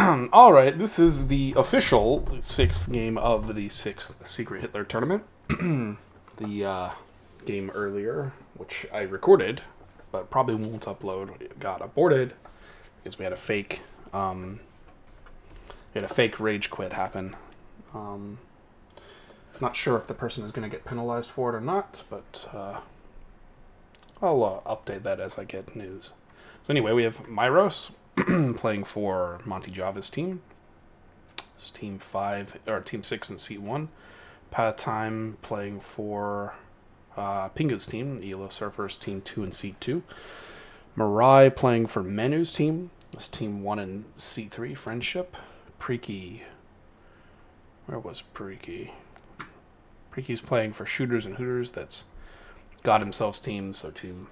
All right, this is the official sixth game of the sixth Secret Hitler tournament. The game earlier, which I recorded, but probably won't upload, got aborted because we had a fake, rage quit happen. Not sure if the person is going to get penalized for it or not, but I'll update that as I get news. So anyway, we have Myros playing for Monty Java's team. It's team 6 in seat 1. Time playing for Pingu's team, Elo Surfers team 2 in seat 2. Mirai playing for Menu's team. It's team 1 in seat 3, Friendship. Preaky. Where was Preaky? Preaky's playing for Shooters and Hooters. That's God himself's team, so team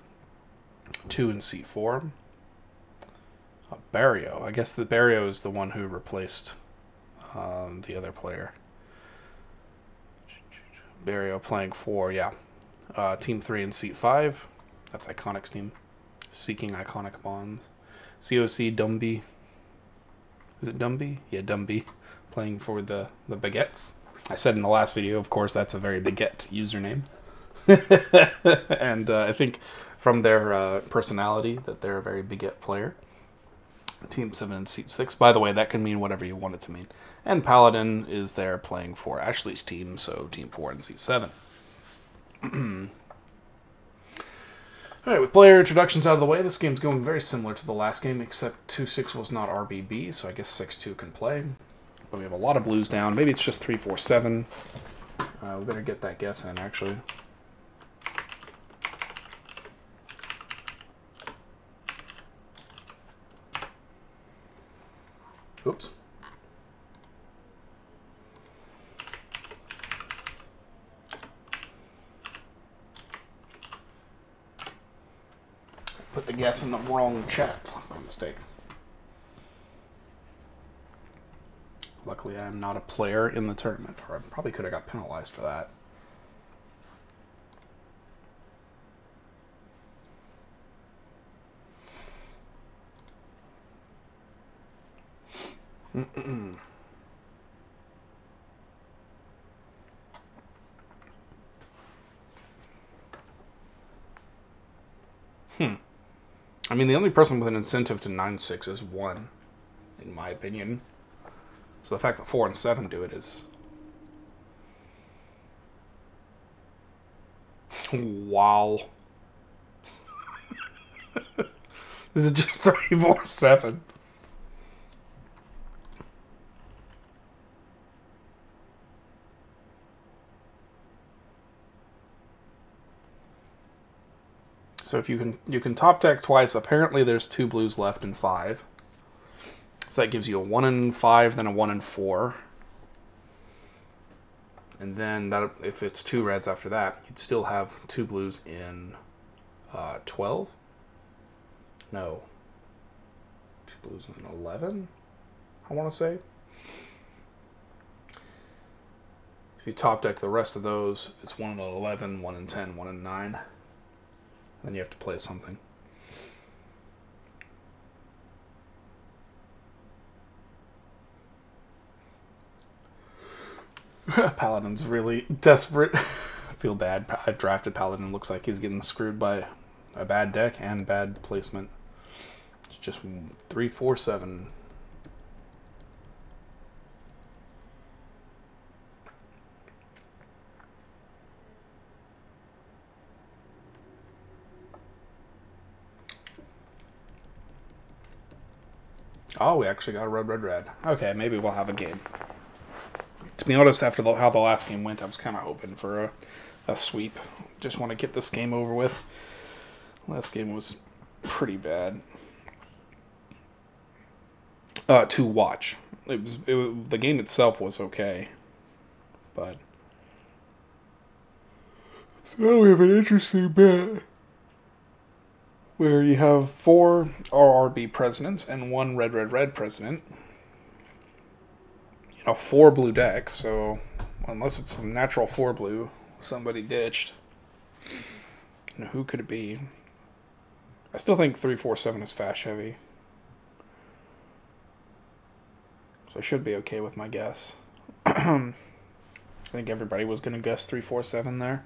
2 in seat 4. Barrio. I guess the Barrio is the one who replaced the other player. Barrio playing for, team 3 in seat 5. That's Iconic's team. Seeking Iconic Bonds. COC Dumby. Is it Dumby? Yeah, Dumby. Playing for the Baguettes. I said in the last video, of course, that's a very Baguette username. And I think from their personality that they're a very Baguette player. Team 7 in seat 6. By the way, that can mean whatever you want it to mean. And Paladin is there playing for Ashley's team, so team 4 in seat 7. Alright, with player introductions out of the way, this game's going very similar to the last game, except 2-6 was not RBB, so I guess 6-2 can play. But we have a lot of blues down. Maybe it's just 3-4-7. We better get that guess in, actually. Oops. Put the guess in the wrong chat. My mistake. Luckily, I am not a player in the tournament, or I probably could have got penalized for that. I mean, the only person with an incentive to 9-6 is 1, in my opinion. So the fact that 4 and 7 do it is... Wow. This is just 3-4-7. So if you can top deck twice. Apparently there's 2 blues left in 5. So that gives you a 1 and 5, then a 1 and 4. And then that, if it's 2 reds after that, you'd still have 2 blues in 12. No. 2 blues in 11, I want to say. If you top deck the rest of those, it's 1 and 11, 1 and 10, 1 and 9. Then you have to play something. Paladin's really desperate. I feel bad. I've drafted Paladin. Looks like he's getting screwed by a bad deck and bad placement. It's just 3-4-7. Oh, we actually got a red. Okay, maybe we'll have a game. To be honest, after how the last game went, I was kind of hoping for a sweep. Just want to get this game over with. Last game was pretty bad. To watch. The game itself was okay. But... So now we have an interesting bet. Where you have 4 RRB presidents and 1 red president. 4 blue decks, so unless it's some natural 4 blue somebody ditched. Who could it be? I still think 3-4-7 is fast heavy. So I should be okay with my guess. I think everybody was going to guess 347 there.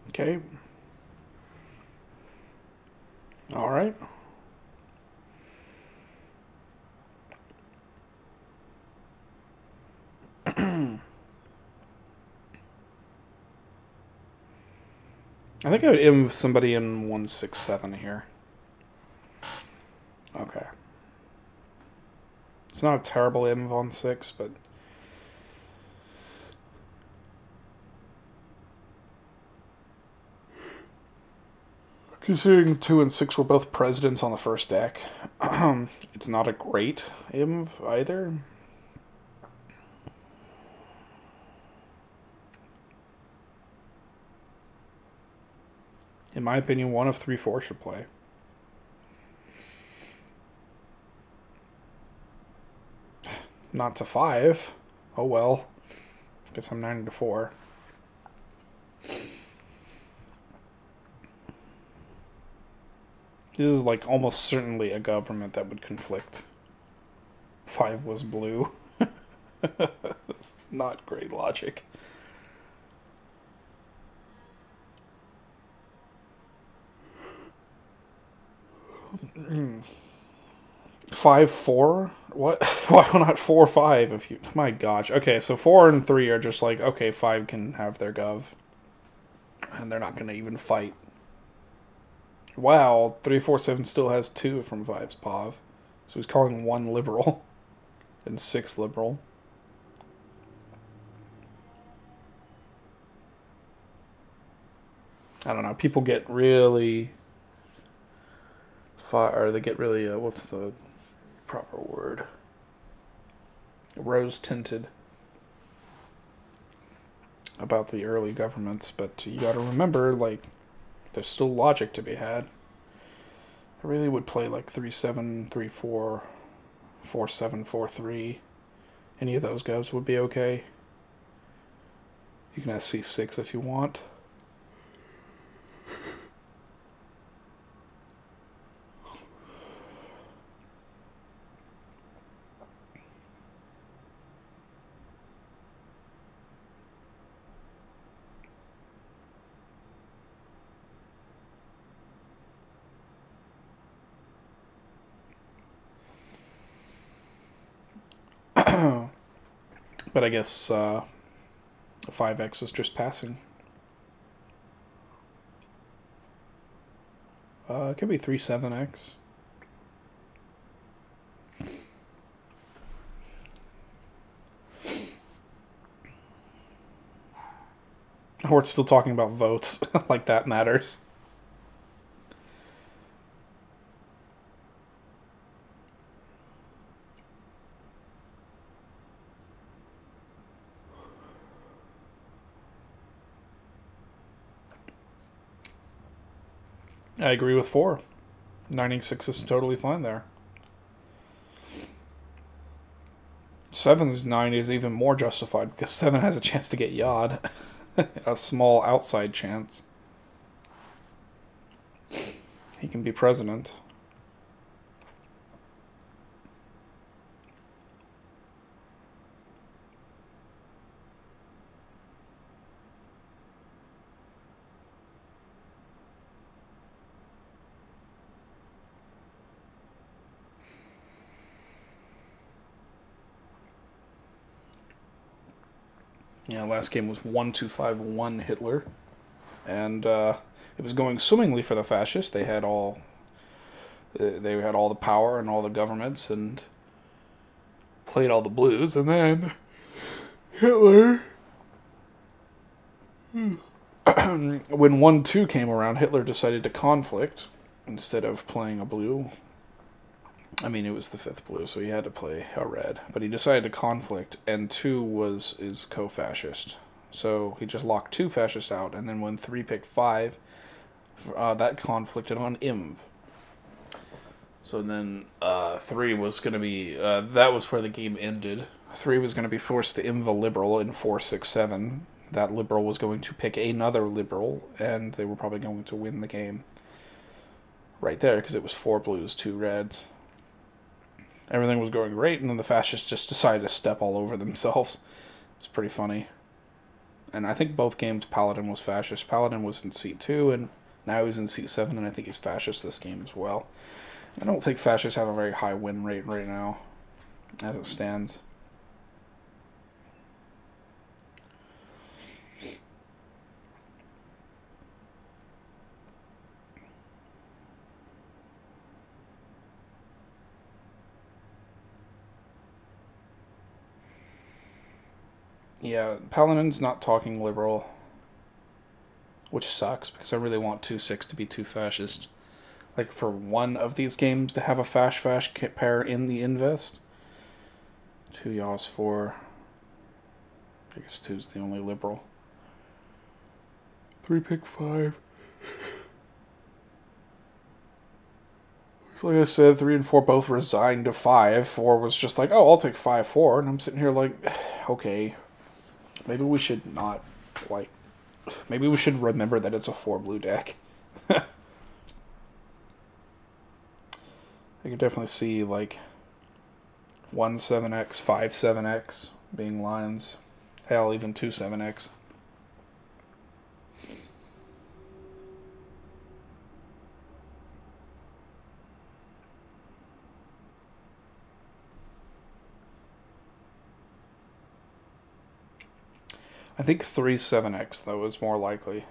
Okay. All right. I think I would IM somebody in 167 here. Okay. It's not a terrible IM on 6, but... Considering 2 and 6 were both presidents on the first deck, it's not a great IMV either. In my opinion, 1 of 3/4 should play. Not to 5. Oh well. Guess I'm 9 to 4. This is like almost certainly a government that would conflict. 5 was blue. That's not great logic. Five, 4? What? Why not 4, 5? If you, my gosh. Okay, so 4 and 3 are just like, okay, 5 can have their gov, and they're not gonna even fight. Wow, 347 still has 2 from 5's POV, so he's calling 1 liberal and 6 liberal. I don't know. People get really or they get really what's the proper word? Rose tinted about the early governments, but you got to remember, like, there's still logic to be had. I really would play like 3-7, 3-4, 4-7, 4-3. Any of those guys would be okay. You can SC 6 if you want. But I guess the 5x is just passing. It could be 3-7x. We're still talking about votes. Like that matters. I agree with 4. 9-6 is totally fine there. 7's 9 is even more justified because 7 has a chance to get Yod. A small outside chance. He can be president. Yeah, last game was 1-2-5-1 Hitler, and it was going swimmingly for the fascists. They had all the power and all the governments and played all the blues, and then Hitler when 1-2 came around, Hitler decided to conflict instead of playing a blue. I mean, it was the 5th blue, so he had to play a red. But he decided to conflict, and 2 is co-fascist. So he just locked 2 fascists out, and then when 3 picked 5, that conflicted on IMV. So then 3 was going to be... that was where the game ended. 3 was going to be forced to IMV a liberal in 4-6-7. That liberal was going to pick another liberal, and they were probably going to win the game right there, because it was 4 blues, 2 reds. Everything was going great, and then the fascists just decided to step all over themselves. It's pretty funny. And I think both games Paladin was fascist. Paladin was in seat 2, and now he's in seat 7, and I think he's fascist this game as well. I don't think fascists have a very high win rate right now, as it stands. Yeah, Paladin's not talking liberal, which sucks, because I really want 2-6 to be 2 fascist. Like, for one of these games to have a fash pair in the invest. 2 yaws 4. I guess 2's the only liberal. 3 pick 5. So like I said, 3 and 4 both resigned to 5. 4 was just like, oh, I'll take 5-4. And I'm sitting here like, okay, maybe we should not, like, maybe we should remember that it's a 4 blue deck. I could definitely see, like, 1-7x, 5-7x being lines. Hell, even 2-7x. I think 3-7x, though, is more likely.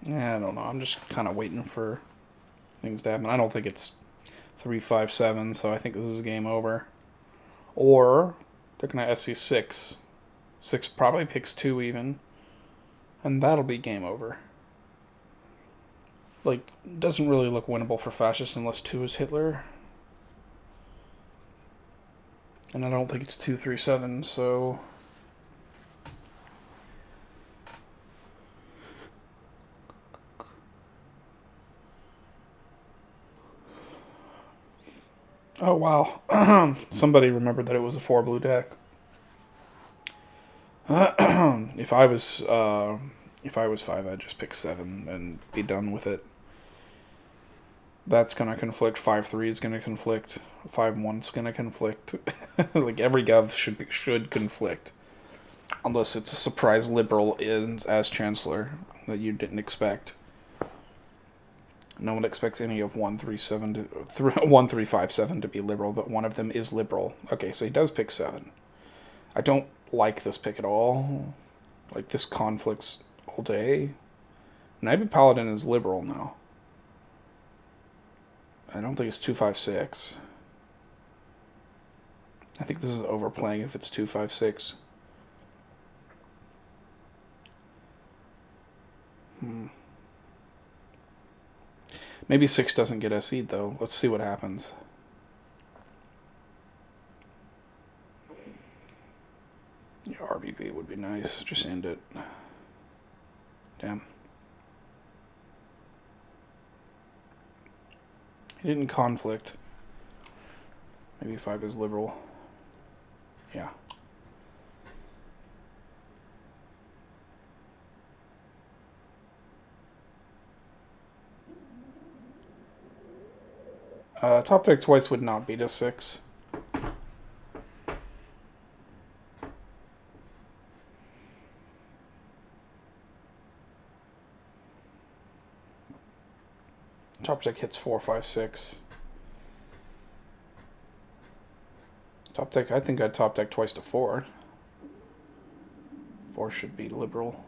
Yeah, I don't know. I'm just kind of waiting for things to happen. I don't think it's 3-5-7, so I think this is game over. Or they're going to SC 6. 6 probably picks 2 even. And that'll be game over. Like, doesn't really look winnable for fascists unless 2 is Hitler. And I don't think it's 2-3-7, so... Oh, wow. Somebody remembered that it was a 4 blue deck. If I was 5, I'd just pick 7 and be done with it. That's going to conflict. 5-3 is going to conflict. 5-1 is going to conflict. Like, every gov should conflict. Unless it's a surprise liberal as chancellor that you didn't expect. No one expects any of 1-3-5-7 to be liberal, but one of them is liberal. Okay, so he does pick 7. I don't like this pick at all. Like, this conflicts all day. Maybe Paladin is liberal now. I don't think it's 2-5-6. I think this is overplaying if it's 2-5-6. Maybe 6 doesn't get SC'd, though. Let's see what happens. Yeah, RBB would be nice. Just end it. Damn. He didn't conflict. Maybe 5 is liberal. Yeah. Top deck twice would not beat a 6. Top deck hits 4, 5, 6. Top deck, I think I'd top deck twice to 4. 4 should be liberal.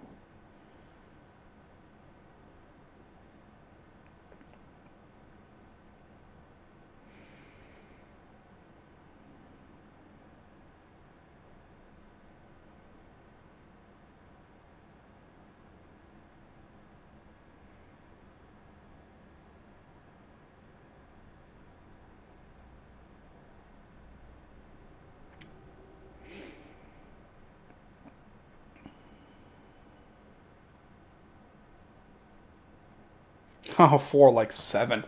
Oh, 4 like 7.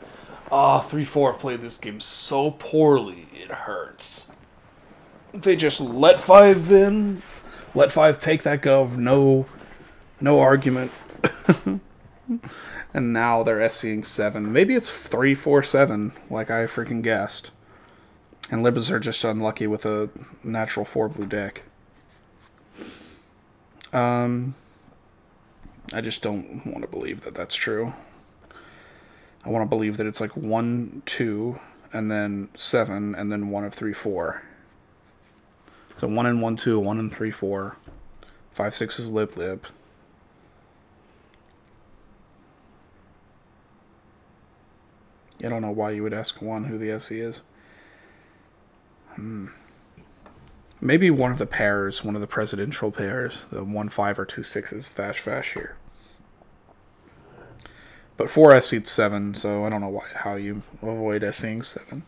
3-4 have played this game so poorly, it hurts. They just let 5 in, let 5 take that gov, no argument. And now they're SCing 7. Maybe it's 3-4-7, like I freaking guessed. And Libras are just unlucky with a natural 4 blue deck. I just don't want to believe that that's true. I want to believe that it's like 1, 2, and then 7, and then 1 of 3, 4. So 1 and 1, 2, 1 and 3, 4. 5, 6 is lib. I don't know why you would ask 1 who the SE is. Maybe one of the pairs, one of the presidential pairs, the 1, 5 or 2, 6s, Fash here. But 4 SC'd 7, so I don't know how you avoid SCing 7.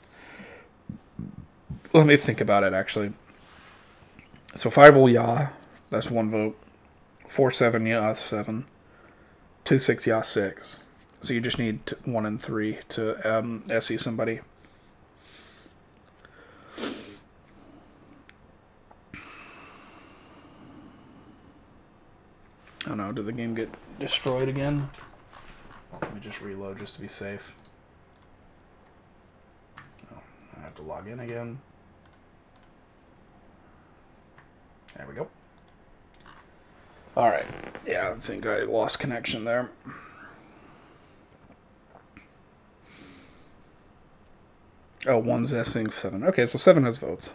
Let me think about it, actually. So 5 will Yah, that's 1 vote. 4, 7, Yah, 7. 2, 6, Yah, 6. So you just need 1 and 3 to SC somebody. Oh no, did the game get destroyed again? Let me just reload just to be safe. Oh, I have to log in again. There we go. Alright. Yeah, I think I lost connection there. Oh, 1's SCing 7. Okay, so 7 has votes.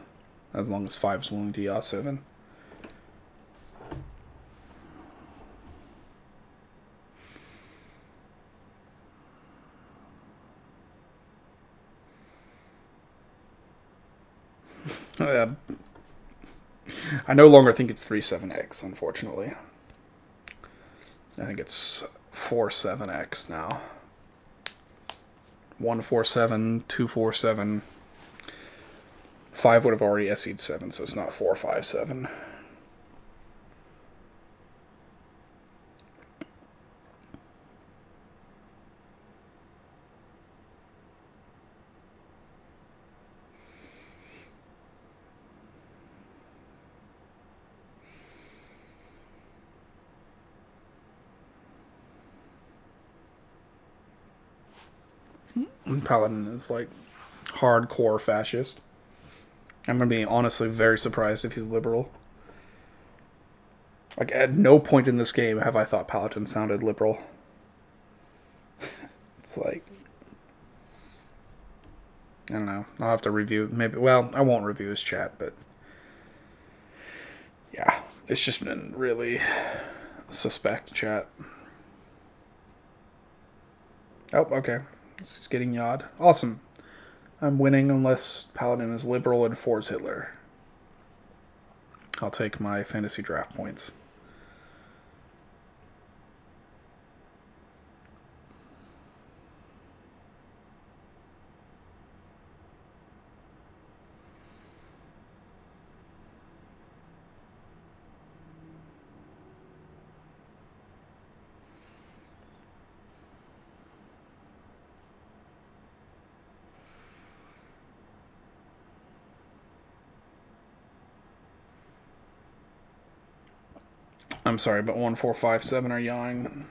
As long as 5's willing to Yah 7. I no longer think it's 3-7X, unfortunately. I think it's 4-7X now. 1-4-7, 2-4-7. 5 would have already SE'd 7, so it's not 4-5-7. And Paladin is like hardcore fascist. I'm gonna be honestly very surprised if he's liberal. Like at no point in this game have I thought Paladin sounded liberal. It's like, I don't know. I'll have to review maybe. Well, I won't review his chat, but yeah, it's just been really suspect chat. Oh, okay. It's getting Yod. Awesome. I'm winning unless Paladin is liberal and 4's Hitler. I'll take my fantasy draft points. I'm sorry, but 1, 4, 5, 7 are yawing.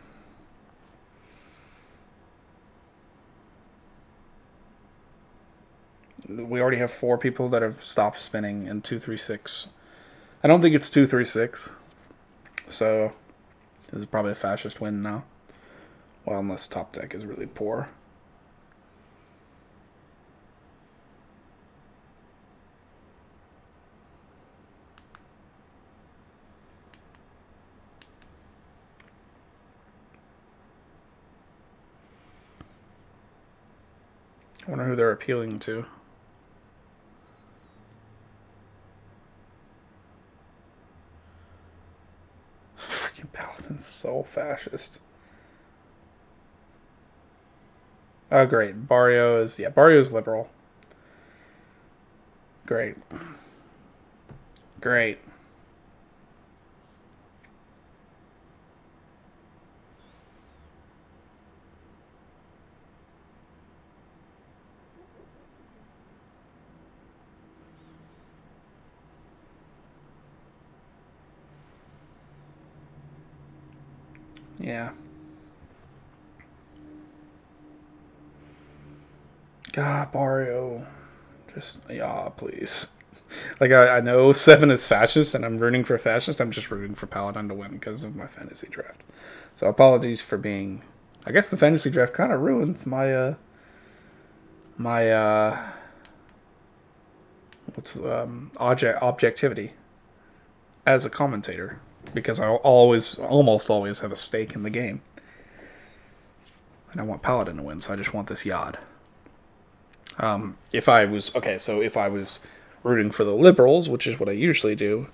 We already have 4 people that have stopped spinning in 236. I don't think it's 236. So this is probably a fascist win now. Well, unless top deck is really poor. I wonder who they're appealing to. Freaking Paladin's so fascist. Oh, great. Barrio is... Yeah, Barrio's liberal. Great. Great. Yeah. God, Barrio. Just, yeah, please. Like, I know 7 is fascist, and I'm rooting for fascist. I'm just rooting for Paladin to win because of my fantasy draft. So apologies for being... I guess the fantasy draft kind of ruins my, objectivity as a commentator. Because I almost always have a stake in the game. And I want Paladin to win, so I just want this Yod. If I was rooting for the liberals, which is what I usually do,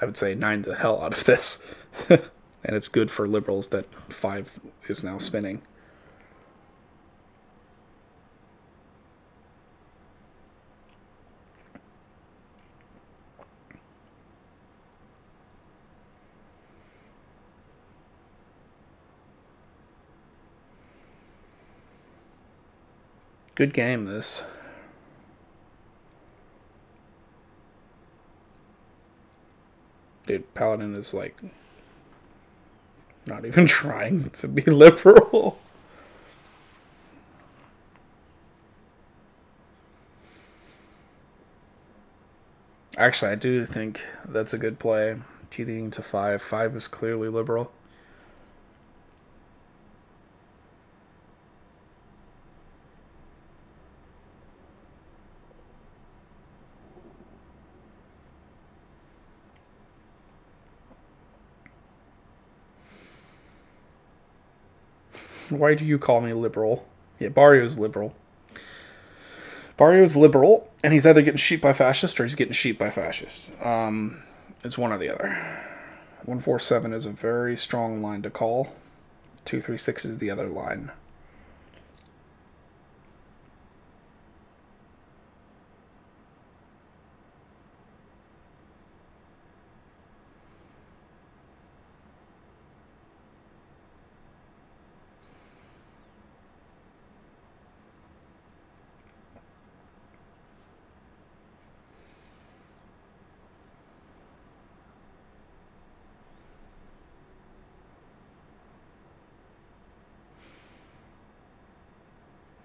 I would say 9 the hell out of this. And it's good for liberals that 5 is now spinning. Good game, this. Dude, Paladin is like not even trying to be liberal. Actually, I do think that's a good play. TDing to 5. 5 is clearly liberal. Why do you call me liberal? Yeah, Barrio's liberal. Barrio's liberal, and he's either getting sheep by fascist or he's getting sheep by fascist. It's one or the other. 147 is a very strong line to call. 236 is the other line.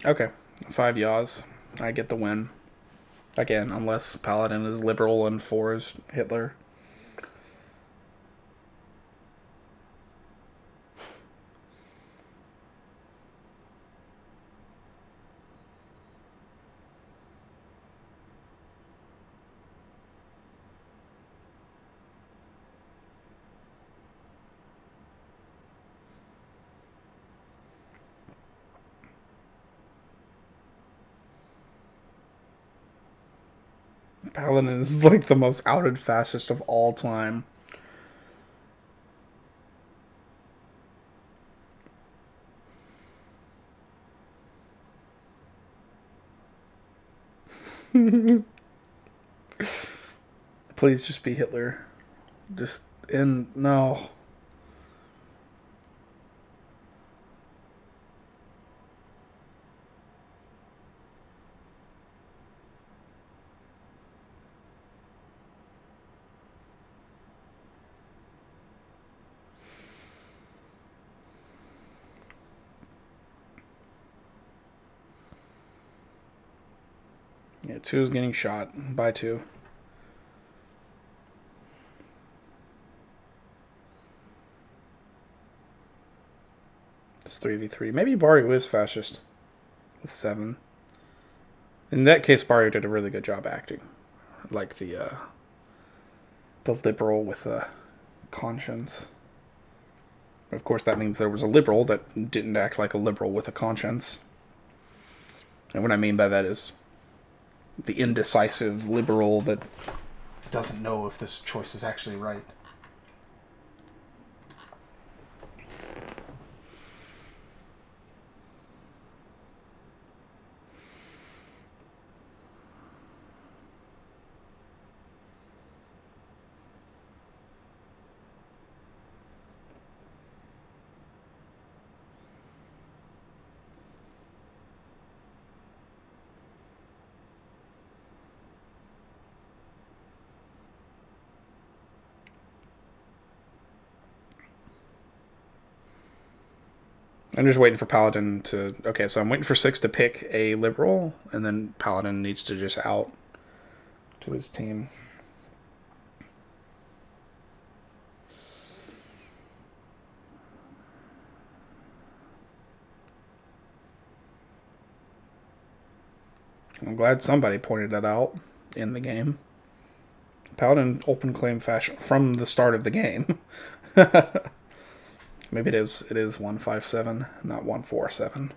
Okay, 5 yaws. I get the win. Again, unless Paladin is liberal and 4 is Hitler. Paladin is like the most outed fascist of all time. Please just be Hitler. Just end. No. Yeah, 2 is getting shot by 2. It's 3v3. Maybe Barrio is fascist with 7. In that case, Barrio did a really good job acting. Like the liberal with a conscience. Of course, that means there was a liberal that didn't act like a liberal with a conscience. And what I mean by that is the indecisive liberal that doesn't know if this choice is actually right. I'm just waiting for Paladin to... Okay, so I'm waiting for 6 to pick a liberal, and then Paladin needs to just out to his team. I'm glad somebody pointed that out in the game. Paladin open claim fashion from the start of the game. Maybe it is 157, not 147.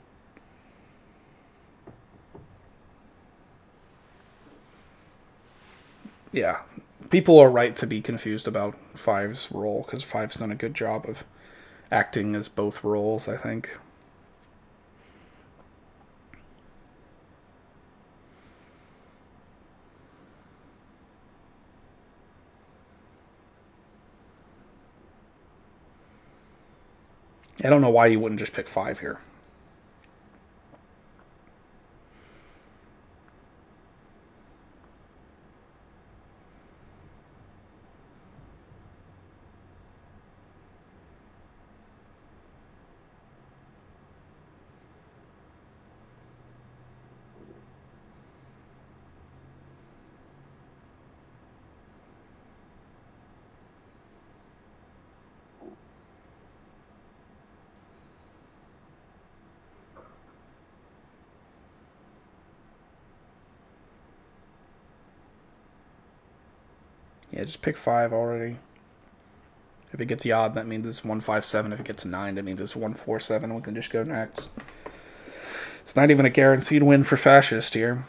Yeah, people are right to be confused about 5's role, because 5's done a good job of acting as both roles, I think. I don't know why you wouldn't just pick 5 here. Yeah, just pick 5 already. If it gets Yod, that means it's 157. If it gets 9, that means it's 147. We can just go next. It's not even a guaranteed win for Fascist here.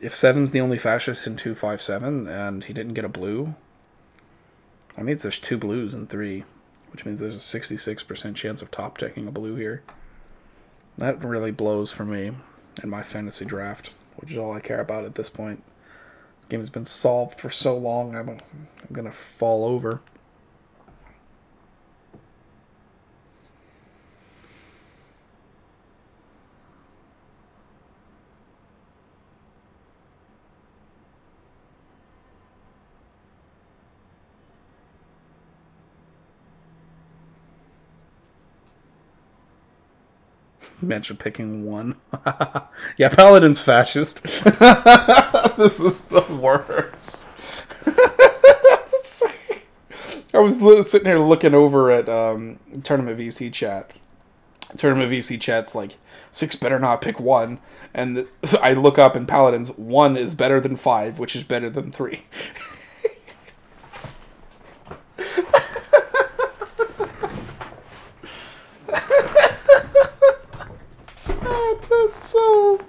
If 7's the only Fascist in 257, and he didn't get a blue, that means there's 2 blues in 3, which means there's a 66% chance of top taking a blue here. That really blows for me in my fantasy draft, which is all I care about at this point. This game has been solved for so long, I'm going to fall over. Mention picking 1. Yeah, Paladin's fascist. This is the worst. I was sitting here looking over at Tournament VC chat. Tournament VC chat's like, 6 better not pick 1. And I look up and Paladin's 1 is better than 5, which is better than 3. That's so...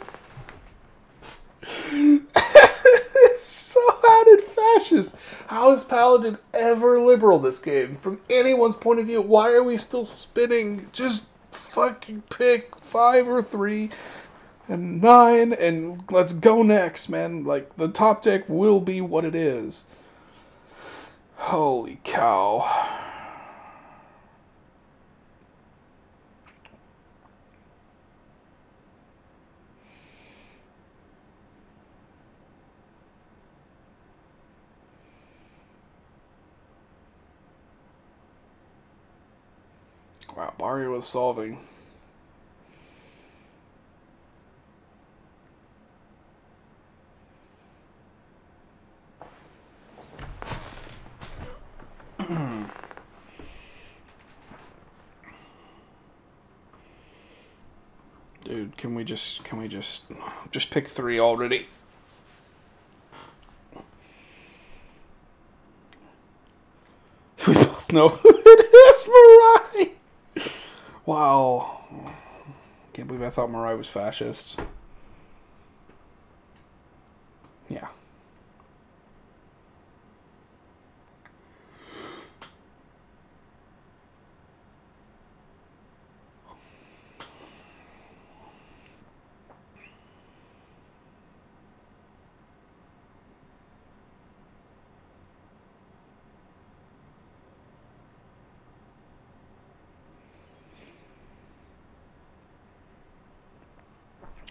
It's so added fascist. How is Paladin ever liberal this game? From anyone's point of view, why are we still spinning? Just fucking pick 5 or 3 and 9 and let's go next, man. Like, the top deck will be what it is. Holy cow. Wow, Mario was solving. Dude, can we just pick 3 already? We both know who it is, Mirai! Wow. Can't believe I thought Mirai was fascist. Yeah.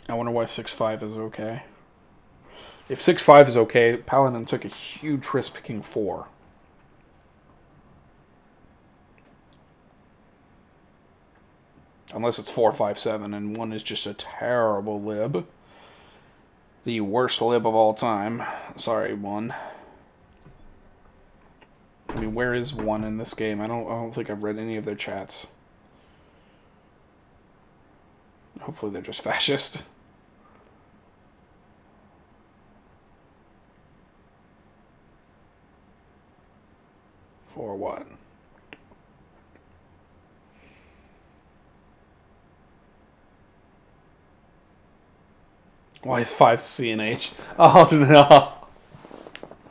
I wonder why 6-5 is okay. If 6-5 is okay, Paladin took a huge risk picking 4. Unless it's 4-5-7 and 1 is just a terrible lib. The worst lib of all time. Sorry, 1. I mean, where is 1 in this game? I don't think I've read any of their chats. Hopefully they're just fascist. For what? Why is 5 CNH? Oh no.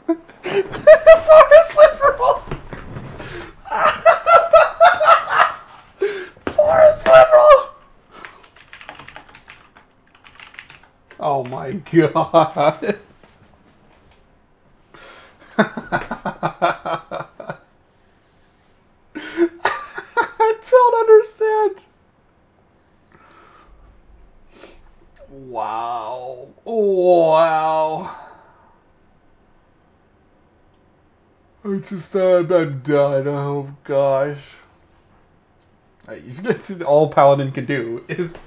Forest Liberal! Forest Liberal! Oh my god. I don't understand. Wow. Wow. I'm done. Oh gosh. All Paladin can do is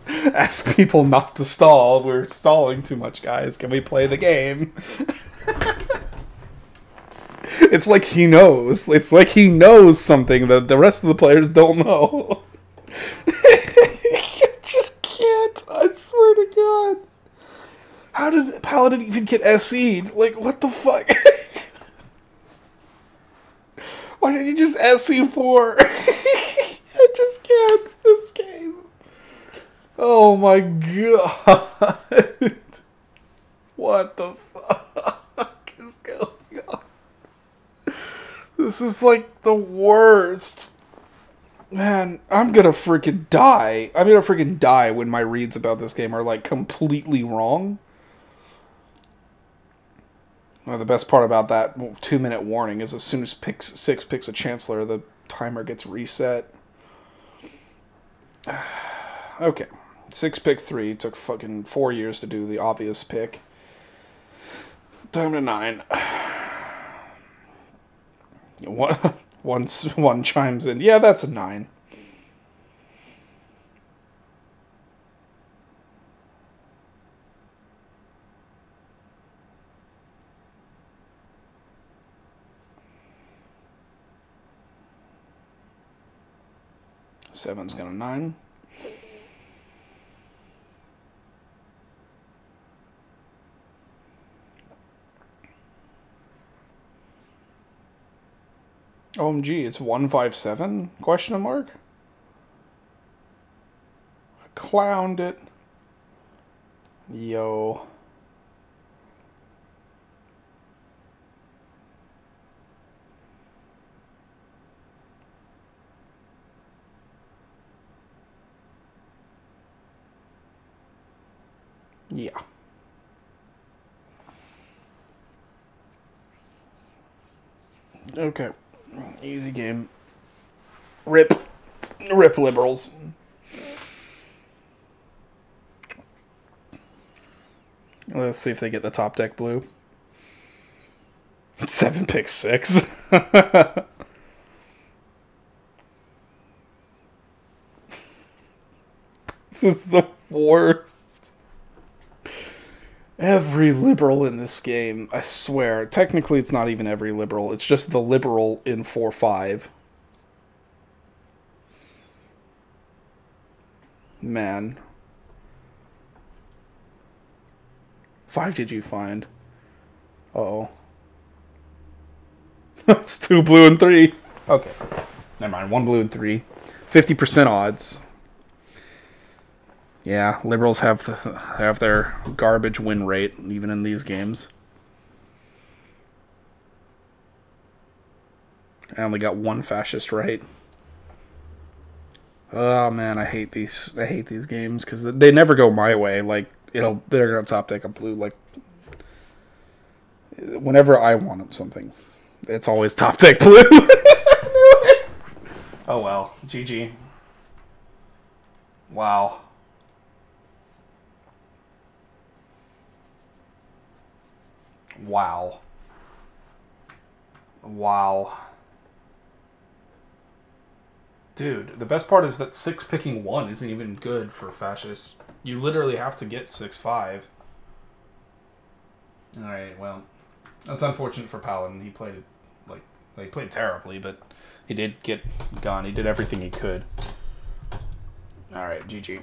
ask people not to stall. We're stalling too much, guys. Can we play the game? It's like he knows. It's like he knows something that the rest of the players don't know. I just can't. I swear to God. How did Paladin even get SE'd? Like, what the fuck? Why didn't you just SE4? I just can't. This game. Oh my god. What the fuck is going on? This is like the worst. Man, I'm gonna freaking die. I'm gonna freaking die when my reads about this game are like completely wrong. Well, the best part about that 2-minute warning is as soon as 6 picks a Chancellor, the timer gets reset. Okay. 6 pick 3. Took fucking 4 years to do the obvious pick. Time to 9. One chimes in. Yeah, that's a 9. Seven's got a 9. OMG, it's 157? Question mark? I clowned it. Yo. Yeah. Okay. Easy game. Rip liberals. Let's see if they get the top deck blue. 7 pick 6. This is the worst. Every liberal in this game, I swear. Technically, it's not even every liberal. It's just the liberal in 4-5. Man. 5 did you find? Uh-oh. That's 2 blue and 3. Okay. Never mind. 1 blue and 3. 50% odds. Yeah, liberals have their garbage win rate even in these games. I only got 1 fascist right. Oh man, I hate these. I hate these games because they never go my way. Like they're gonna top deck a blue. Like whenever I want something, it's always top deck blue. Oh well, GG. Wow. Wow. Wow. Dude, the best part is that 6 picking 1 isn't even good for fascists. You literally have to get 6-5. Alright, well. That's unfortunate for Paladin. He played he played terribly, but he did get gone. He did everything he could. Alright, GG.